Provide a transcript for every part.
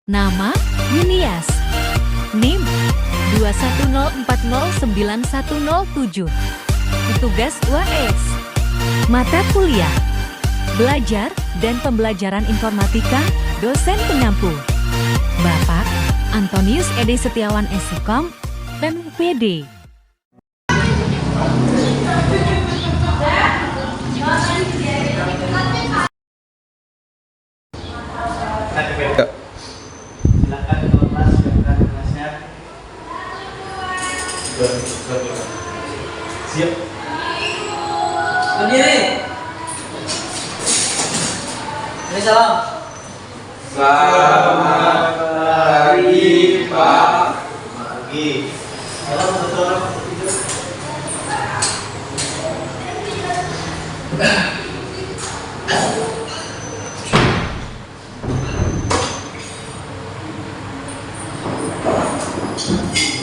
Nama, Yunias. NIM, 210409107. Tugas UAS. Mata kuliah. Belajar dan pembelajaran informatika, dosen pengampu. Bapak, Antonius Ede Setiawan SIKOM, PMPD. Silakan kelas siapkan kelasnya. Siap. Berdiri. Ini salam. Selamat pagi, Pak. Pagi. Salam satu orang.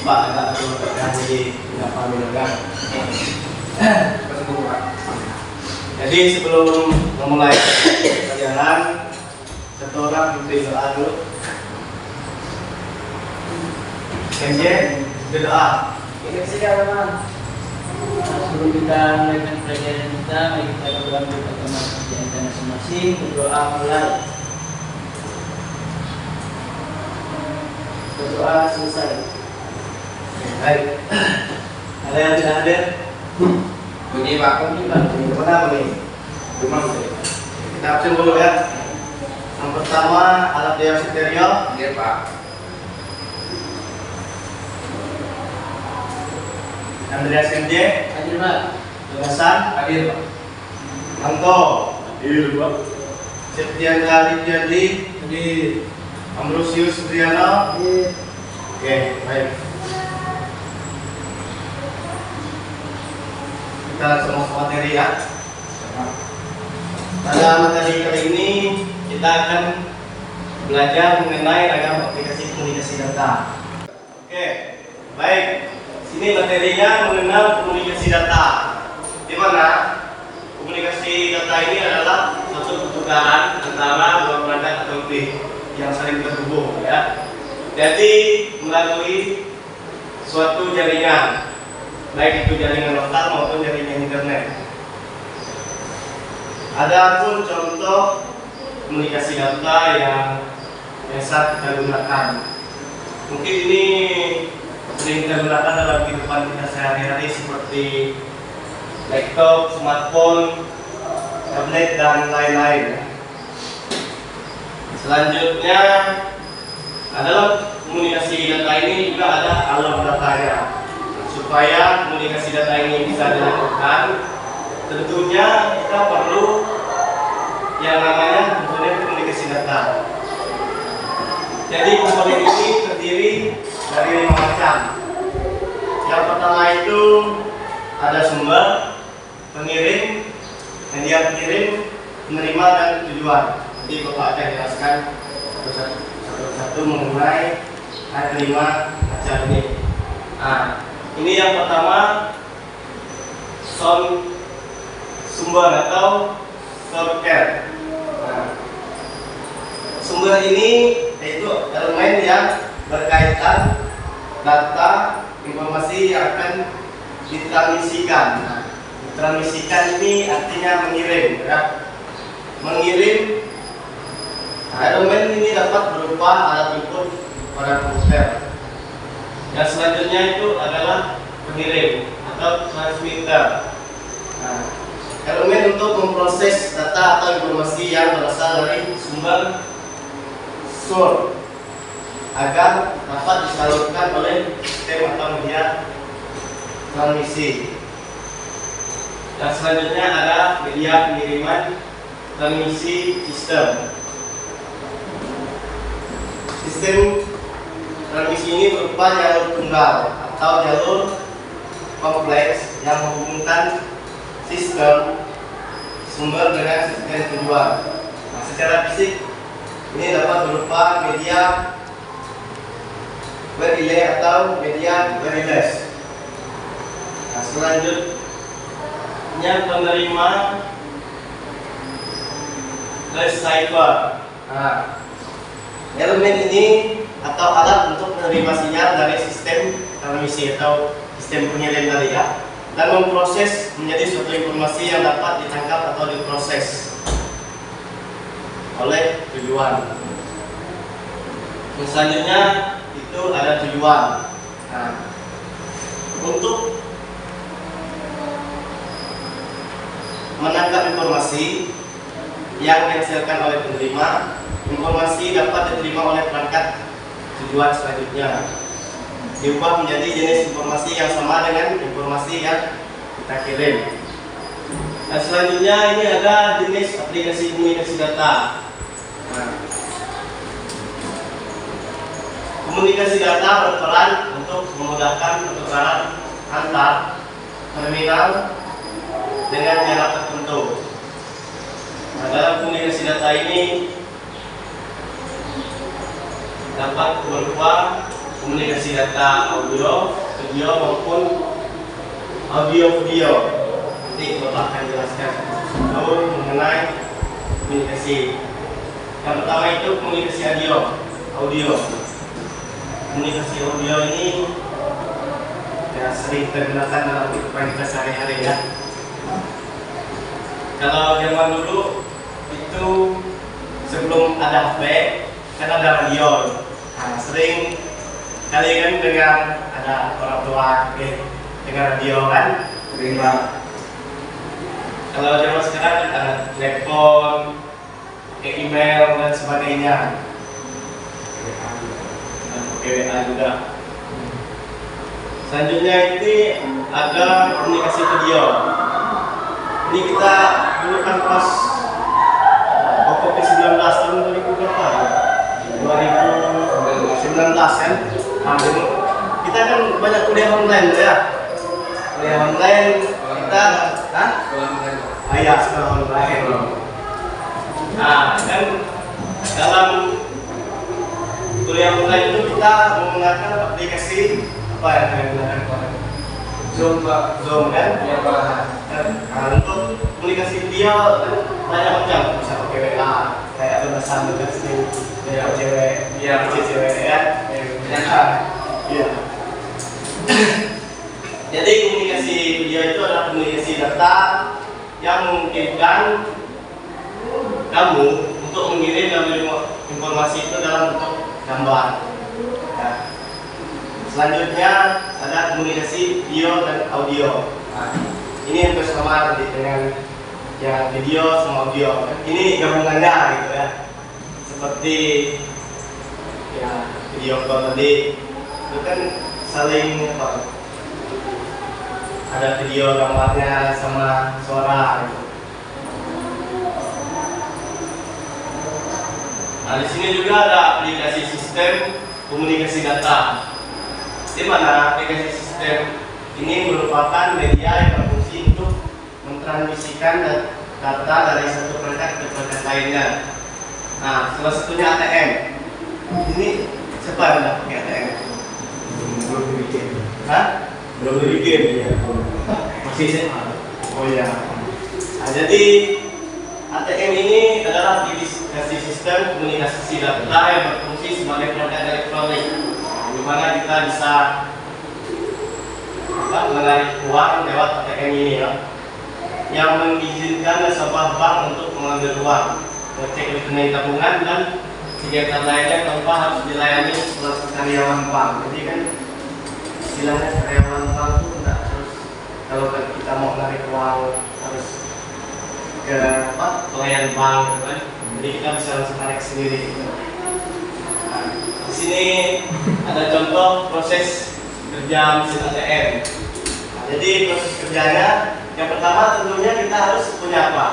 Pak agak berlebihan jadi tidak paham legang. Jadi sebelum memulai pelajaran, satu orang memberi doa dulu. Kenje, berdoa. Ini teman. Sebelum kita melanjutkan pelajaran kita, mari kita berdoa kepada pekerjaan kita masing-masing. Berdoa mulai. Berdoa selesai. Baik. Ada yang tidak hadir? Begini Pak. Kemana begini? Rumah saya. Kita absen dulu ya. Yang pertama alat daya stereo. Iya Pak. Andreas Kenje. Hadir Pak. Tugasan. Hadir Pak. Anto. Hadir Pak. Septiana Lidyadi. Hadir. Ambrosius Triano. Hadir. Oke, baik. Kita langsung masuk materi ya. Pada materi kali ini kita akan belajar mengenai ragam aplikasi komunikasi data. Oke, baik. Sini materinya mengenal komunikasi data. Di mana komunikasi data ini adalah suatu pertukaran antara dua perangkat atau lebih yang saling terhubung ya. Jadi melalui suatu jaringan, baik itu jaringan lokal maupun jaringan internet. Adapun contoh komunikasi data yang biasa kita gunakan, mungkin ini sering kita gunakan dalam kehidupan kita sehari-hari seperti laptop, smartphone, tablet dan lain-lain. Selanjutnya adalah komunikasi data ini juga ada alam datanya. Supaya komunikasi data ini bisa dilakukan, tentunya kita perlu yang namanya komponen komunikasi data. Jadi komponen ini terdiri dari 5 macam. Yang pertama itu ada sumber, pengirim, media pengirim, penerima dan tujuan. Nanti Bapak akan jelaskan satu-satu mengenai kelima macam ini. Nah, ini yang pertama sumber atau source. Nah, sumber ini yaitu elemen yang berkaitan data informasi yang akan ditransmisikan. Nah, ditransmisikan ini artinya mengirim ya. Mengirim. Nah, elemen ini dapat berupa alat input pada komputer. Yang selanjutnya itu adalah pengirim atau transmitter. Nah, elemen untuk memproses data atau informasi yang berasal dari sumber source agar dapat disalurkan oleh sistem atau media transmisi. Dan selanjutnya ada media pengiriman transmisi sistem. Sistem transmisi ini berupa jalur tunggal atau jalur kompleks yang menghubungkan sistem sumber dengan sistem tujuan. Nah, secara fisik ini dapat berupa media berrelay atau media wireless. Nah, selanjutnya penerima receiver. Nah, Elemen ini atau alat untuk menerima sinyal dari sistem transmisi atau sistem pengirim tadi ya, dan memproses menjadi suatu informasi yang dapat ditangkap atau diproses oleh tujuan. Yang selanjutnya itu ada tujuan. Nah, untuk menangkap informasi yang dihasilkan oleh penerima, informasi dapat diterima oleh perangkat tujuan selanjutnya, diubah menjadi jenis informasi yang sama dengan informasi yang kita kirim. Dan selanjutnya ini ada jenis aplikasi komunikasi data. Nah, komunikasi data berperan untuk memudahkan pertukaran antar terminal dengan jarak tertentu. Nah, dalam komunikasi data ini dapat berupa komunikasi data audio, video maupun audio-video. Nanti Bapak akan jelaskan mengenai komunikasi. Yang pertama itu komunikasi audio. Komunikasi audio ini ya sering digunakan dalam kehidupan kita sehari-hari ya. Kalau zaman dulu itu sebelum ada HP kan ada radio. Nah, sering kali kan dengan ada orang tua dengan radio kan sering banget. Kalau zaman sekarang kan ada telepon, pakai email dan sebagainya, dan pakai WA juga. Selanjutnya ini ada komunikasi video. Ini kita dulu kan pas COVID-19 tahun 2000 berapa ya? 2019 kan? Nah, kita kan banyak kuliah online ya. Kuliah online kita iya sekolah online. Nah, kan dalam kuliah online itu kita menggunakan aplikasi apa yang kita gunakan? Zoom kan? Ya, Pak. Nah, untuk komunikasi video kan banyak macam, bisa pakai WA, kayak pesan dengan cewek, cewek ya. Iya. Jadi komunikasi video itu adalah komunikasi data yang memungkinkan kamu untuk mengirim informasi itu dalam bentuk gambar. Ya. Selanjutnya ada komunikasi video dan audio. Nah, ini yang bersama dengan yang video sama audio. Ini gabungannya gitu ya. Seperti ya video call tadi itu kan saling apa? Ada video gambarnya sama suara gitu. Nah, di sini juga ada aplikasi sistem komunikasi data. Di mana aplikasi sistem ini merupakan media yang berfungsi untuk mentransmisikan data dari satu perangkat ke perangkat lainnya. Nah, salah satunya ATM. Ini siapa yang udah pakai ATM? Belum bikin. Hah? Belum bikin ya. Masih SMA. Oh iya. Nah, jadi ATM ini adalah aplikasi sistem komunikasi data yang berfungsi sebagai perangkat elektronik, di mana kita bisa menarik uang lewat ATM ini ya, yang mengizinkan nasabah bank untuk mengambil uang, mengecek rekening tabungan dan kegiatan lainnya tanpa harus dilayani oleh karyawan bank. Jadi kan istilahnya karyawan bank itu tidak harus, kalau kita mau menarik uang harus ke pelayan bank kan. Jadi kita bisa langsung tarik sendiri. Nah, di sini ada contoh proses kerja mesin ATM. Nah, jadi proses kerjanya yang pertama tentunya kita harus punya apa?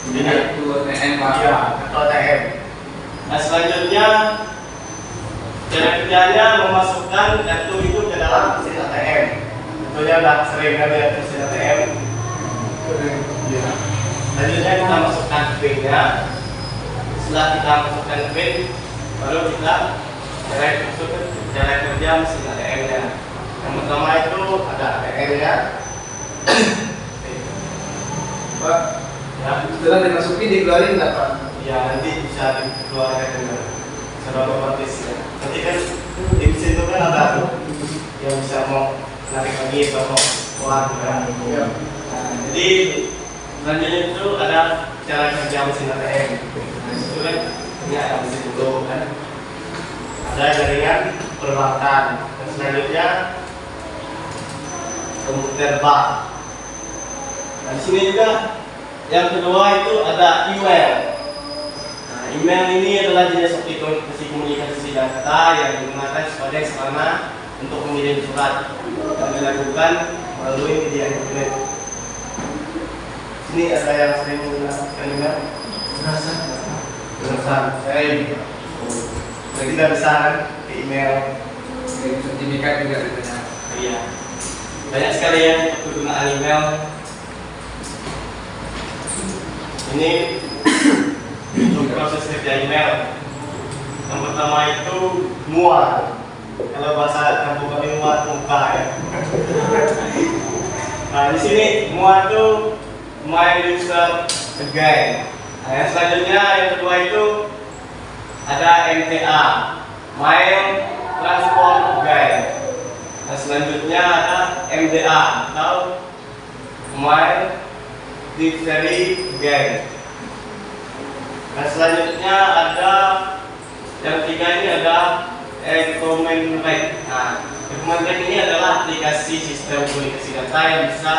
Kartu ATM, Pak. Ya, kartu ATM. Nah, selanjutnya cara kerjanya memasukkan kartu itu ke dalam mesin ATM. Tentunya udah sering kan lihat mesin ATM. Ya. Selanjutnya kita masukkan PIN-nya. Setelah kita masukkan PIN, baru kita cara kerja mesin ATM-nya. Yang pertama itu ada ATM-nya. Pak, ya, setelah dimasuki dikeluarin nggak Pak? Ya, nanti bisa dikeluarkan juga. secara otomatis ya. Nanti kan di situ kan ada tuh yang bisa mau narik lagi atau mau keluar kan. Nah, jadi selanjutnya itu ada cara kerja mesin ATM. Nah, itu kan ini ada mesin dulu kan. Ada jaringan perbankan. Dan selanjutnya komputer bank. Nah, di sini juga yang kedua itu ada email. Nah, email ini adalah jenis aplikasi komunikasi data yang digunakan sebagai sarana untuk mengirim surat dan dilakukan melalui media internet. Ini ada yang sering menggunakan email. Berasa. Jadi tidak bisa kan ke email. Sertifikat juga ada. Iya. Banyak sekali ya penggunaan email. Ini untuk proses kerja email. Yang pertama itu muat. Kalau bahasa kampung kami muat muka ya. Nah di sini muat itu my user again. Nah, yang selanjutnya yang kedua itu ada MTA, mail transport again. Nah, selanjutnya ada MDA atau mail delivery again. Nah, selanjutnya ada yang ketiga ini ada Recommend Rate. Nah, Recommend Rate ini adalah aplikasi sistem komunikasi data yang bisa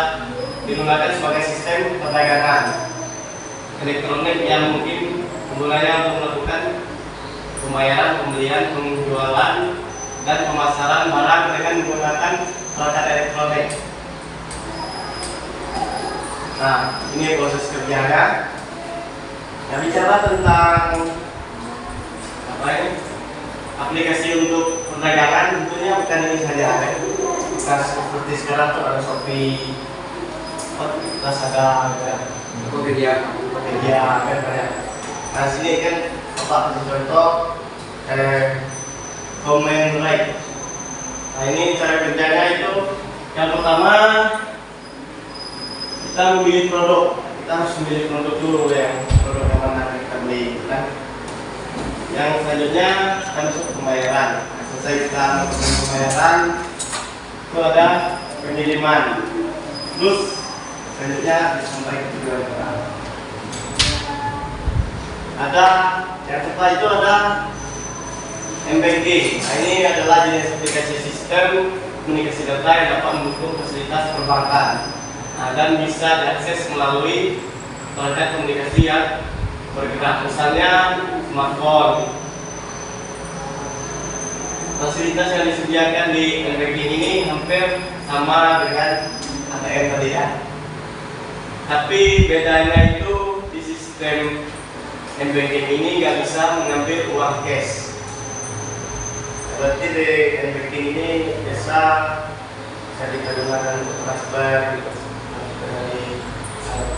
digunakan sebagai sistem perdagangan elektronik yang mungkin penggunanya untuk melakukan pembayaran, pembelian, penjualan, dan pemasaran barang dengan menggunakan perangkat elektronik. Nah, ini proses kerjanya. Nah, bicara tentang apa ini? Aplikasi untuk perdagangan tentunya bukan ini saja ya. Bukan seperti sekarang tuh ada Shopee, Lazada, Tokopedia kan banyak. Nah, sini kan Bapak kasih contoh comment like. Nah, ini cara kerjanya itu yang pertama kita memilih produk. Kita harus memilih produk dulu yang produk yang mana kita beli kan. Yang selanjutnya kita masuk ke pembayaran. Nah, selesai kita melakukan pembayaran itu ada pengiriman. Terus selanjutnya disampaikan ke tujuan orang. Ada yang setelah itu ada M-Banking. Nah, ini adalah jenis aplikasi sistem komunikasi data yang dapat mendukung fasilitas perbankan. Nah, dan bisa diakses melalui perangkat komunikasi yang bergerak, misalnya smartphone. Fasilitas yang disediakan di M-Banking ini hampir sama dengan ATM tadi ya. Tapi bedanya itu di sistem M-Banking ini nggak bisa mengambil uang cash. Berarti di M-Banking ini bisa digunakan untuk transfer dari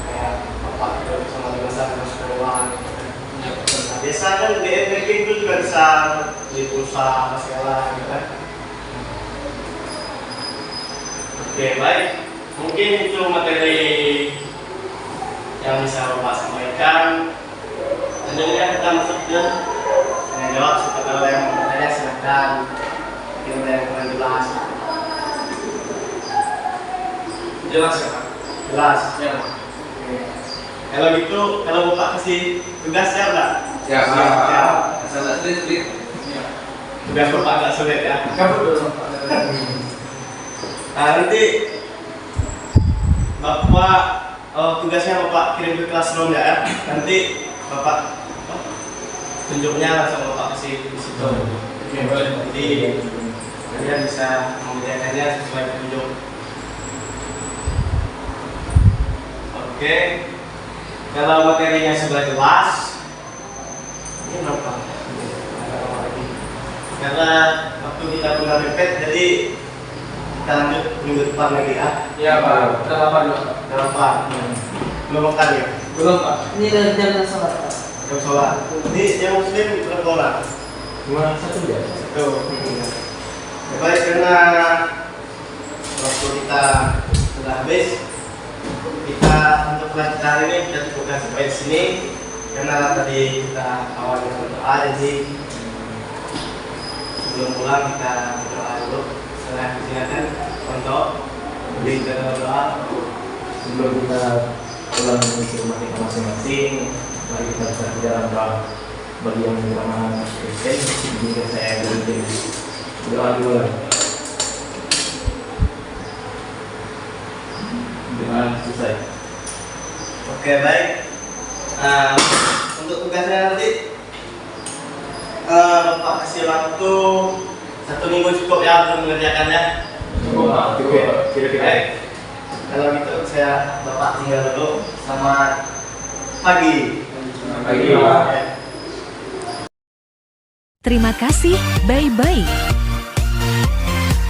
kayak bapak itu sama dengan transfer uang. Nah, biasa kan di M-Banking itu juga bisa beli pulsa apa segala gitu kan. Oke, baik. Mungkin itu materi yang bisa Bapak sampaikan. Selanjutnya kita masuk ke tanya jawab. Kalau ada yang bertanya silakan. Mungkin ada yang kurang jelas. Jelas ya Pak? Jelas. Ya. Oke. Kalau gitu, kalau Bapak kasih tugas ya enggak? ya. Salah sulit. Tugas Bapak agak sulit ya. Nah, nanti Bapak tugasnya Bapak kirim ke classroom ya. Nanti Bapak tunjuknya langsung Bapak kasih di situ. Jadi kalian bisa mengerjakannya sesuai petunjuk. Oke. Kalau materinya sudah jelas, ini berapa? Karena waktu kita punya repeat, jadi kita lanjut minggu depan lagi ya. Iya Pak, udah lama dulu. Berapa? Belum makan ya? Belum Pak. Ini dari jam sholat Pak. Jam sholat. Ini yang muslim berapa orang? Cuma satu ya. Satu. Baik, karena waktu kita sudah habis, kita untuk kelas kita hari ini kita cukupkan sampai di sini. Karena tadi kita awal dengan doa, jadi sebelum pulang kita berdoa dulu. Saya persilakan untuk berikan doa. Sebelum kita pulang mengisi rumah kita masing-masing, mari kita bersatu dalam doa. Bagi yang beragama Kristen, jika saya berhenti doa dulu. Doa selesai. Oke, baik. Untuk tugasnya nanti Bapak kasih waktu 1 minggu cukup ya untuk mengerjakannya. Cukup. Kira-kira. Baik. Kalau gitu saya Bapak tinggal dulu. Selamat pagi. Pagi. Terima kasih, bye-bye.